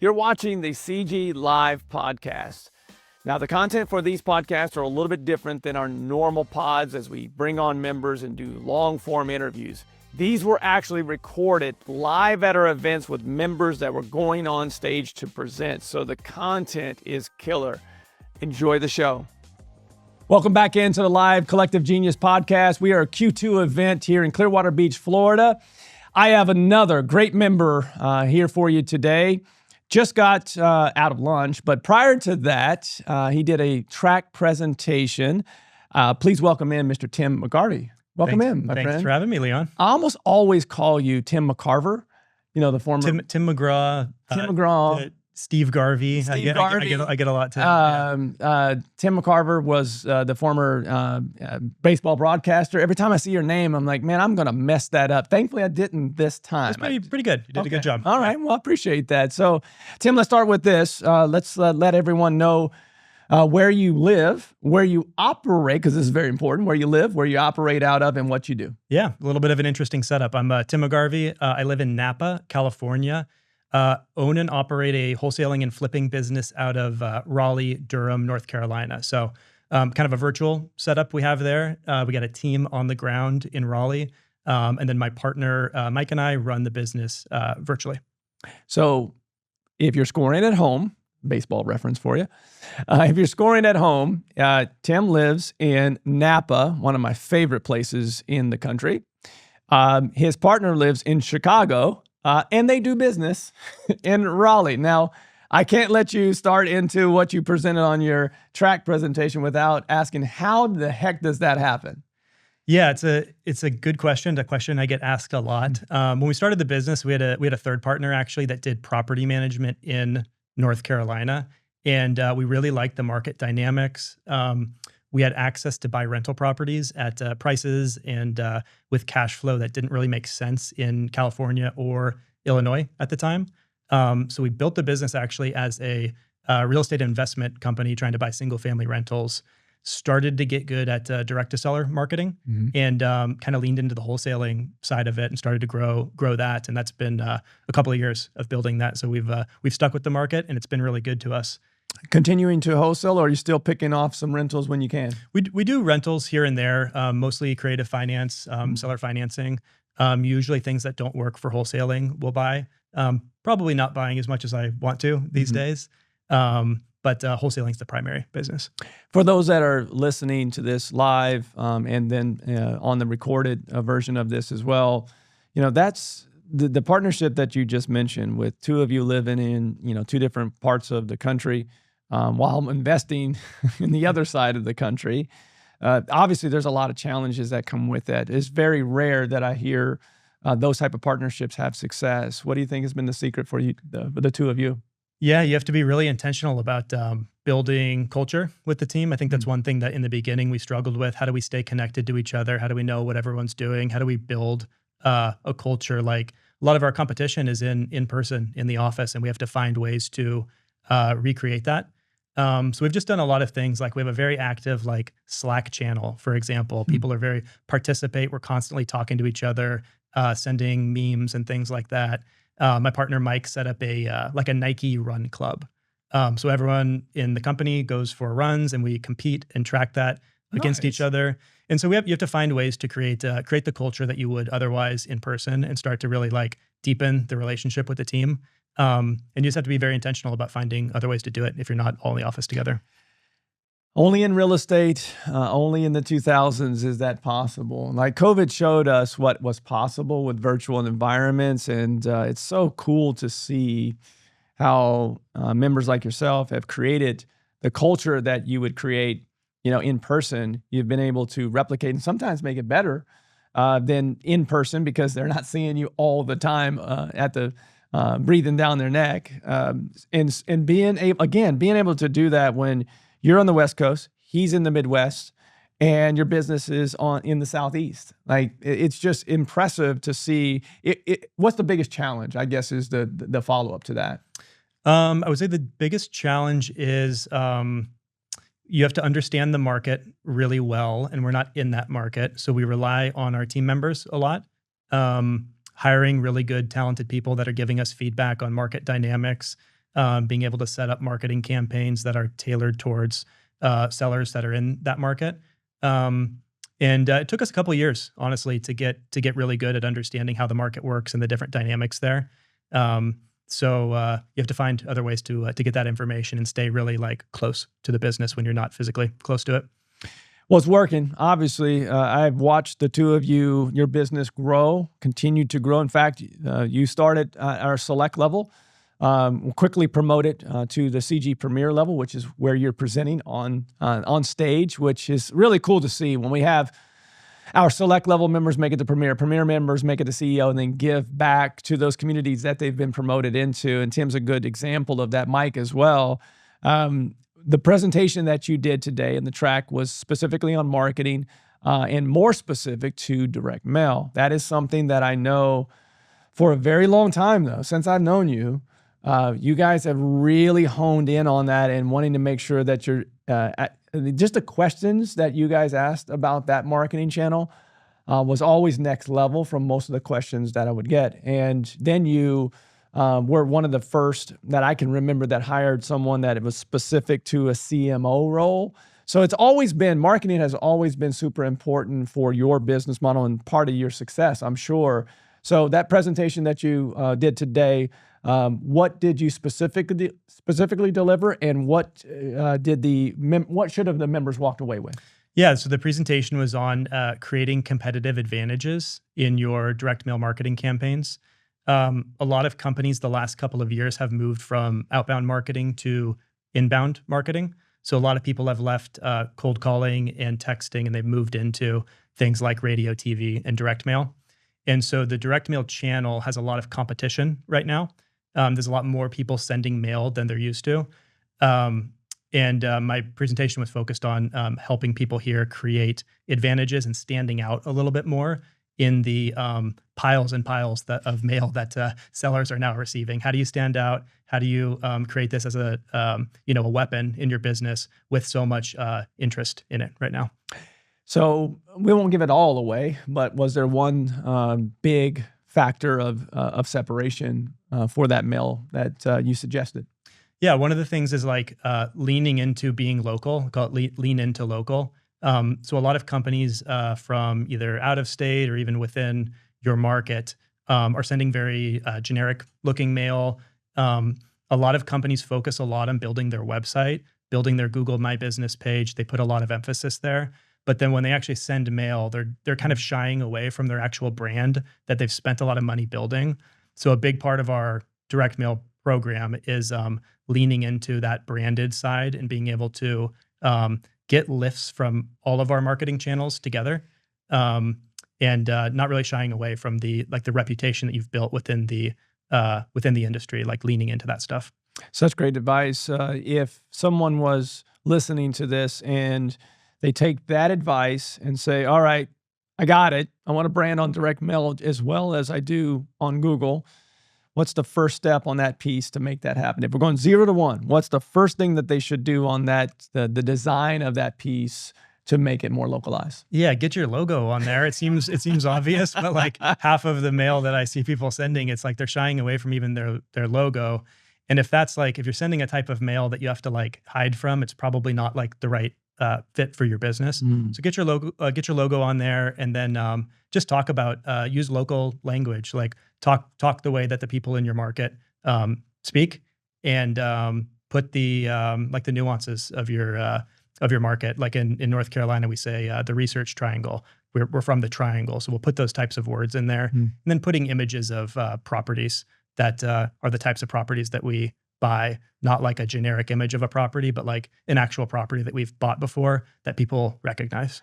You're watching the CG Live podcast. Now, the content for these podcasts are a little bit different than our normal pods as we bring on members and do long-form interviews. These were actually recorded live at our events with members that were going on stage to present, so the content is killer. Enjoy the show. Welcome back into the Live Collective Genius podcast. We are a Q2 event here in Clearwater Beach, Florida. I have another great member here for you today. Just got out of lunch, but prior to that, he did a track presentation. Please welcome in Mr. Tim McGarvey. Welcome in, my friend. Thanks for having me, Leon. I almost always call you Tim McCarver. You know, the former Tim McGraw. Steve Garvey. I get a lot to. Tim McCarver was the former baseball broadcaster. Every time I see your name, I'm like, man, I'm going to mess that up. Thankfully, I didn't this time. That's pretty good. You did a good job. All right. Well, I appreciate that. So, Tim, let's start with this. Let's let everyone know where you live, where you operate, because this is very important, where you live, where you operate out of, and what you do. Yeah, a little bit of an interesting setup. I'm Tim McGarvey. I live in Napa, California. Own and operate a wholesaling and flipping business out of Raleigh-Durham, North Carolina. So kind of a virtual setup we have there. We got a team on the ground in Raleigh. And then my partner, Mike, and I run the business virtually. So if you're scoring at home, baseball reference for you. If you're scoring at home, Tim lives in Napa, one of my favorite places in the country. His partner lives in Chicago. And they do business in Raleigh. Now, I can't let you start into what you presented on your track presentation without asking, how the heck does that happen? Yeah, it's a good question. A question I get asked a lot. When we started the business, we had a third partner actually that did property management in North Carolina, and we really liked the market dynamics. We had access to buy rental properties at prices and with cash flow that didn't really make sense in California or Illinois at the time. So we built the business actually as a real estate investment company trying to buy single family rentals, started to get good at direct-to-seller marketing, and kind of leaned into the wholesaling side of it and started to grow that. And that's been a couple of years of building that. So we've stuck with the market, and it's been really good to us. Continuing to wholesale, or are you still picking off some rentals when you can? We do rentals here and there, mostly creative finance, seller financing. Usually things that don't work for wholesaling we'll buy. Probably not buying as much as I want to these days, but wholesaling is the primary business. For those that are listening to this live and then on the recorded version of this as well, you know, that's the partnership that you just mentioned with two of you living in, you know, two different parts of the country. While investing in the other side of the country. Obviously, there's a lot of challenges that come with that. It's very rare that I hear those type of partnerships have success. What do you think has been the secret for you, the two of you? Yeah, you have to be really intentional about building culture with the team. I think that's one thing that in the beginning we struggled with. How do we stay connected to each other? How do we know what everyone's doing? How do we build a culture? Like a lot of our competition is in person in the office, and we have to find ways to recreate that. So we've just done a lot of things. Like we have a very active like Slack channel, for example. People are very participate. We're constantly talking to each other, sending memes and things like that. My partner Mike set up a Nike run club. So everyone in the company goes for runs, and we compete and track that against each other. And so you have to find ways to create the culture that you would otherwise in person, and start to really like deepen the relationship with the team. And you just have to be very intentional about finding other ways to do it if you're not all in the office together. Only in real estate, only in the 2000s is that possible. Like COVID showed us what was possible with virtual environments, and it's so cool to see how members like yourself have created the culture that you would create, you know, in person. You've been able to replicate and sometimes make it better than in person, because they're not seeing you all the time at the breathing down their neck, and being able to do that when you're on the West Coast, he's in the Midwest, and your business is in the Southeast. Like it's just impressive to see. What's the biggest challenge, I guess, is the follow up to that? I would say the biggest challenge is you have to understand the market really well, and we're not in that market, so we rely on our team members a lot. Hiring really good, talented people that are giving us feedback on market dynamics, being able to set up marketing campaigns that are tailored towards sellers that are in that market. And it took us a couple of years, honestly, to get really good at understanding how the market works and the different dynamics there. So you have to find other ways to get that information and stay really like close to the business when you're not physically close to it. Well, it's working. Obviously, I've watched the two of you, your business grow, continue to grow. In fact, you started at our select level, quickly promoted to the CG Premier level, which is where you're presenting on stage, which is really cool to see when we have our select level members make it to Premier members make it to CEO, and then give back to those communities that they've been promoted into. And Tim's a good example of that, Mike, as well. The presentation that you did today and the track was specifically on marketing and more specific to direct mail. That is something that I know for a very long time, though, since I've known you. You guys have really honed in on that and wanting to make sure that you're just the questions that you guys asked about that marketing channel was always next level from most of the questions that I would get. And then you were one of the first that I can remember that hired someone that it was specific to a CMO role. So it's always been, marketing has always been super important for your business model and part of your success, I'm sure. So that presentation that you did today, what did you specifically deliver, and what should have the members walked away with? Yeah, so the presentation was on creating competitive advantages in your direct mail marketing campaigns. A lot of companies the last couple of years have moved from outbound marketing to inbound marketing. So a lot of people have left cold calling and texting, and they've moved into things like radio, TV, and direct mail. And so the direct mail channel has a lot of competition right now. There's a lot more people sending mail than there used to. And my presentation was focused on helping people here create advantages and standing out a little bit more in the piles and piles of mail that sellers are now receiving. How do you stand out? How do you create this as a weapon in your business with so much interest in it right now? So we won't give it all away, but was there one big factor of separation for that mail that you suggested? Yeah, one of the things is like leaning into being local, call it lean into local. So a lot of companies from either out of state or even within your market are sending very generic looking mail. A lot of companies focus a lot on building their website, building their Google My Business page. They put a lot of emphasis there. But then when they actually send mail, they're kind of shying away from their actual brand that they've spent a lot of money building. So a big part of our direct mail program is leaning into that branded side and being able to get lifts from all of our marketing channels together, and not really shying away from the reputation that you've built within the industry, like leaning into that stuff. Such great advice. If someone was listening to this and they take that advice and say, all right, I got it. I want to brand on direct mail as well as I do on Google. What's the first step on that piece to make that happen? If we're going 0 to 1, what's the first thing that they should do on that, the design of that piece to make it more localized? Yeah, get your logo on there. It seems obvious, but like half of the mail that I see people sending, it's like they're shying away from even their logo. And if you're sending a type of mail that you have to like hide from, it's probably not like the right fit for your business. So get your logo on there, and then just talk about use local language, like talk the way that the people in your market speak, and put the like the nuances of your market. Like in North Carolina, we say the research triangle. We're from the triangle, so we'll put those types of words in there, and then putting images of properties that are the types of properties that we buy, not like a generic image of a property, but like an actual property that we've bought before that people recognize.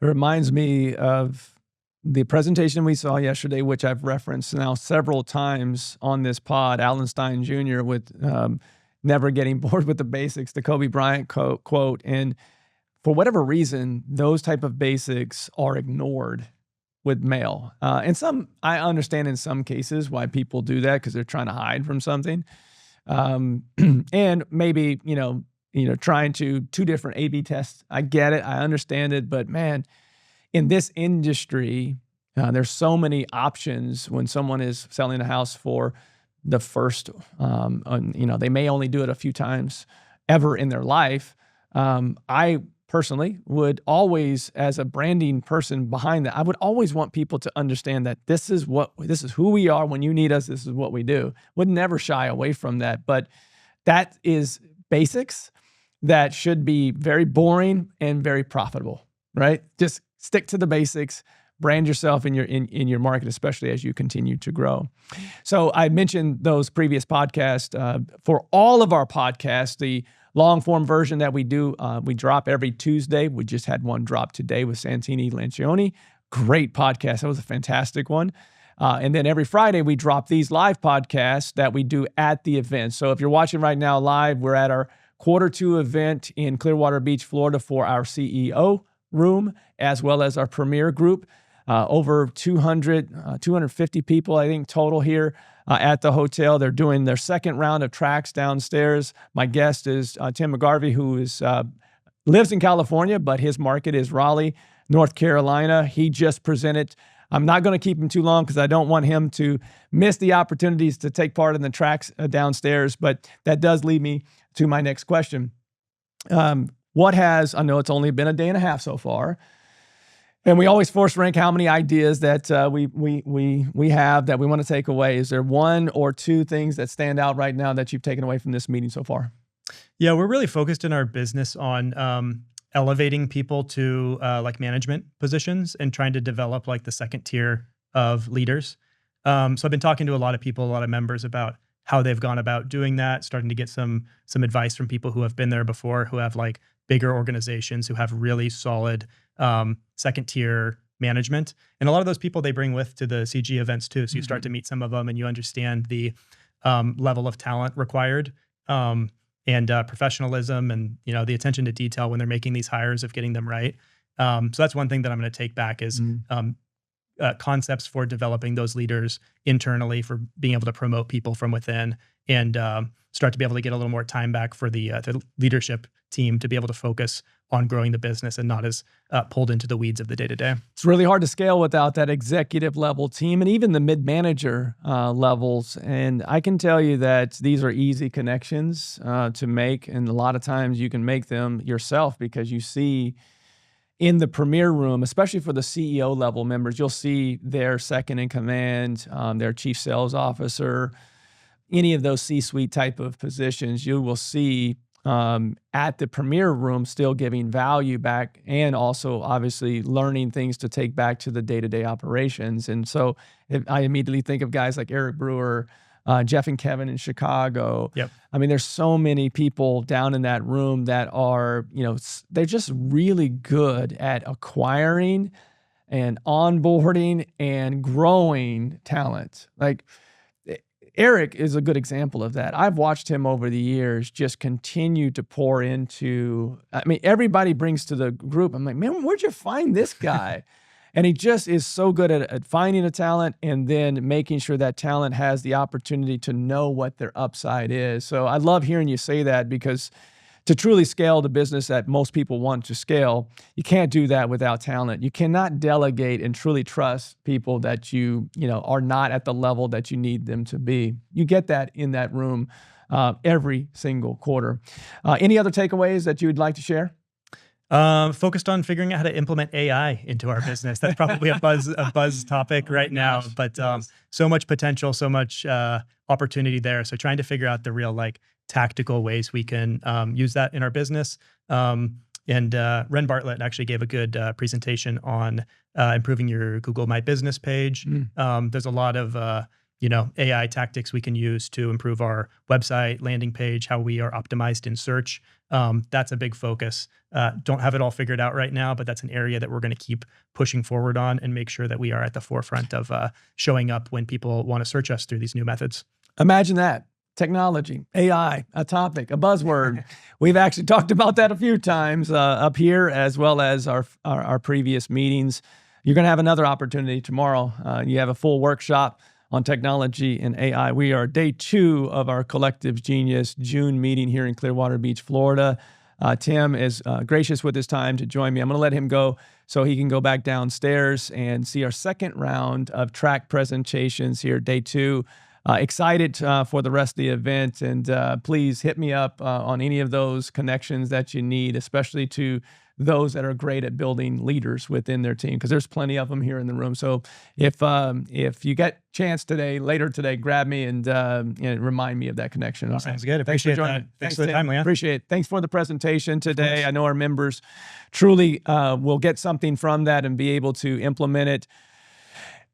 It reminds me of the presentation we saw yesterday, which I've referenced now several times on this pod, Alan Stein Jr. with never getting bored with the basics, the Kobe Bryant quote. And for whatever reason, those type of basics are ignored with mail. And I understand in some cases why people do that, because they're trying to hide from something. And maybe, trying two different A/B tests. I get it. I understand it. But man, in this industry, there's so many options when someone is selling a house for the first, they may only do it a few times ever in their life. I personally would always, as a branding person behind that, I would always want people to understand that this is who we are. When you need us, this is what we do. Would never shy away from that. But that is basics that should be very boring and very profitable, right? Just stick to the basics, brand yourself in your market, especially as you continue to grow. So I mentioned those previous podcasts. For all of our podcasts, the long form version that we do, we drop every Tuesday. We just had one drop today with Santini Lancioni. Great podcast. That was a fantastic one. And then every Friday, we drop these live podcasts that we do at the event. So if you're watching right now live, we're at our Q2 event in Clearwater Beach, Florida for our CEO room, as well as our premier group. Over 250 people, I think, total here at the hotel. They're doing their second round of tracks downstairs. My guest is Tim McGarvey, who lives in California, but his market is Raleigh, North Carolina. He just presented. I'm not going to keep him too long because I don't want him to miss the opportunities to take part in the tracks downstairs. But that does lead me to my next question. I know it's only been a day and a half so far, and we always force rank how many ideas that we have that we want to take away. Is there one or two things that stand out right now that you've taken away from this meeting so far? Yeah, we're really focused in our business on elevating people to like management positions and trying to develop like the second tier of leaders. So I've been talking to a lot of people, a lot of members about how they've gone about doing that, starting to get some advice from people who have been there before, who have like bigger organizations, who have really solid second tier management. And a lot of those people they bring with to the CG events too. So you start to meet some of them and you understand the level of talent required and professionalism and, the attention to detail when they're making these hires of getting them right. So that's one thing that I'm going to take back is concepts for developing those leaders internally, for being able to promote people from within and start to be able to get a little more time back for the leadership team to be able to focus on growing the business and not as pulled into the weeds of the day-to-day. It's really hard to scale without that executive level team and even the mid-manager levels. And I can tell you that these are easy connections to make. And a lot of times you can make them yourself because you see in the premier room, especially for the CEO level members, you'll see their second in command, their chief sales officer, any of those C-suite type of positions, you will see at the premier room still giving value back and also obviously learning things to take back to the day-to-day operations. And so I immediately think of guys like Eric Brewer, Jeff and Kevin in Chicago. Yep. I mean, there's so many people down in that room that are, they're just really good at acquiring and onboarding and growing talent. Like Eric is a good example of that. I've watched him over the years just continue to pour into, everybody brings to the group. I'm like, man, where'd you find this guy? And he just is so good at finding a talent and then making sure that talent has the opportunity to know what their upside is. So I love hearing you say that because to truly scale the business that most people want to scale, you can't do that without talent. You cannot delegate and truly trust people that you are not at the level that you need them to be. You get that in that room every single quarter. Any other takeaways that you would like to share? Focused on figuring out how to implement AI into our business. That's probably a buzz topic right now, but so much potential, so much opportunity there. So trying to figure out the real tactical ways we can use that in our business. And Ren Bartlett actually gave a good presentation on improving your Google My Business page. There's a lot of AI tactics we can use to improve our website, landing page, how we are optimized in search. That's a big focus. Don't have it all figured out right now, but that's an area that we're going to keep pushing forward on and make sure that we are at the forefront of showing up when people want to search us through these new methods. Imagine that. Technology, AI, a topic, a buzzword. We've actually talked about that a few times up here as well as our previous meetings. You're going to have another opportunity tomorrow. You have a full workshop on technology and AI. We are day 2 of our Collective Genius June meeting here in Clearwater Beach, Florida. Tim is gracious with his time to join me. I'm going to let him go so he can go back downstairs and see our second round of track presentations here, day 2. excited for the rest of the event. And please hit me up on any of those connections that you need, especially to those that are great at building leaders within their team, because there's plenty of them here in the room. So if you get chance later today, grab me and remind me of that connection. Sounds good. Appreciate that. Thanks for the time, Leon. Appreciate it. Thanks for the presentation today. I know our members truly will get something from that and be able to implement it.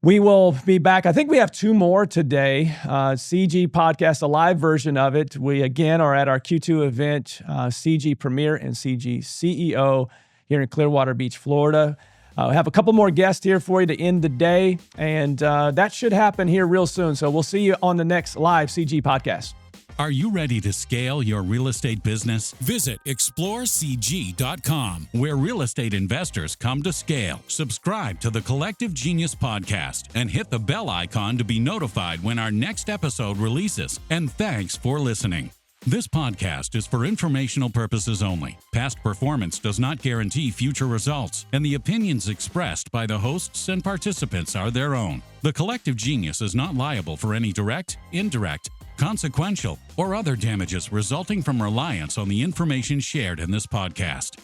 We will be back. I think we have 2 more today. CG Podcast, a live version of it. We, again, are at our Q2 event, CG Premier and CG CEO here in Clearwater Beach, Florida. We have a couple more guests here for you to end the day, and that should happen here real soon. So we'll see you on the next live CG Podcast. Are you ready to scale your real estate business? Visit explorecg.com, where real estate investors come to scale. Subscribe to the Collective Genius podcast and hit the bell icon to be notified when our next episode releases. And thanks for listening. This podcast is for informational purposes only. Past performance does not guarantee future results, and the opinions expressed by the hosts and participants are their own. The Collective Genius is not liable for any direct, indirect, consequential, or other damages resulting from reliance on the information shared in this podcast.